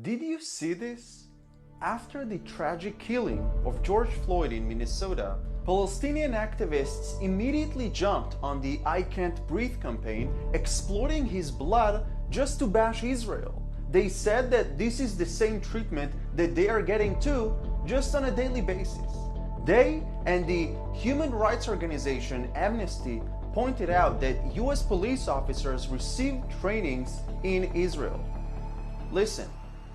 Did you see this? After the tragic killing of George Floyd in Minnesota, Palestinian activists immediately jumped on the "I Can't Breathe" campaign, exploiting his blood just to bash Israel. They said that this is the same treatment that they are getting too, just on a daily basis. They and the human rights organization Amnesty pointed out that US police officers received trainings in Israel. Listen,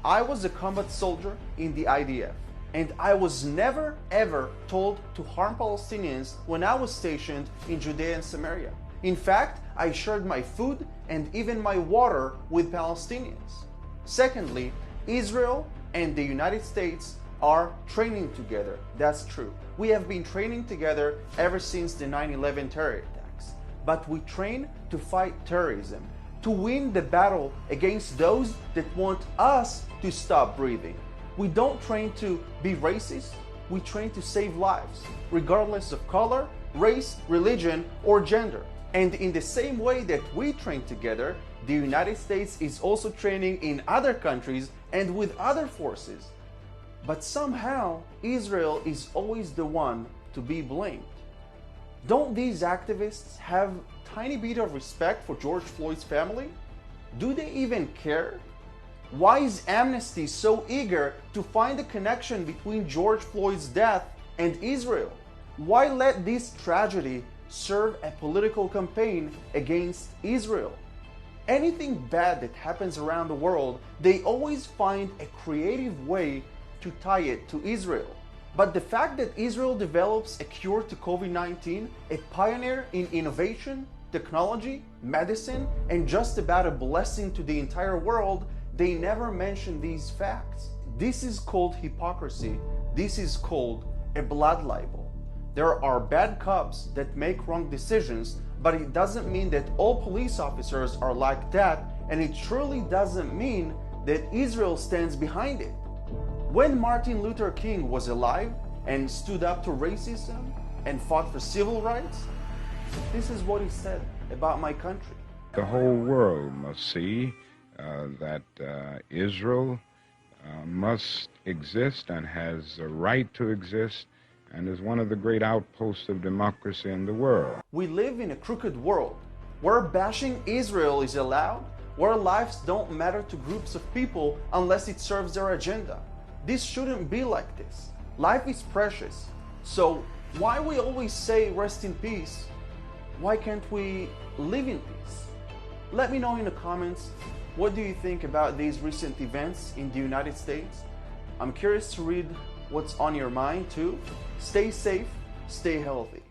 I was a combat soldier in the IDF, and I was never ever told to harm Palestinians when I was stationed in Judea and Samaria. In fact, I shared my food and even my water with Palestinians. Secondly, Israel and the United States are training together. That's true. We have been training together ever since the 9/11 terror attacks. But we train to fight terrorism, to win the battle against those that want us to stop breathing. We don't train to be racist, we train to save lives, regardless of color, race, religion, or gender. And in the same way that we train together, the United States is also training in other countries and with other forces. But somehow, Israel is always the one to be blamed. Don't these activists have a tiny bit of respect for George Floyd's family? Do they even care? Why is Amnesty so eager to find a connection between George Floyd's death and Israel? Why let this tragedy serve a political campaign against Israel? Anything bad that happens around the world, they always find a creative way to tie it to Israel. But the fact that Israel develops a cure to COVID-19, a pioneer in innovation, technology, medicine, and just about a blessing to the entire world, they never mention these facts. This is called hypocrisy. This is called a blood libel. There are bad cops that make wrong decisions, but it doesn't mean that all police officers are like that, and it surely doesn't mean that Israel stands behind it. When Martin Luther King was alive and stood up to racism and fought for civil rights, this is what he said about my country. The whole world must see that Israel must exist and has a right to exist and is one of the great outposts of democracy in the world. We live in a crooked world where bashing Israel is allowed, where lives don't matter to groups of people unless it serves their agenda. This shouldn't be like this. Life is precious. So why we always say rest in peace? Why can't we live in peace? Let me know in the comments, what do you think about these recent events in the United States? I'm curious to read what's on your mind too. Stay safe, stay healthy.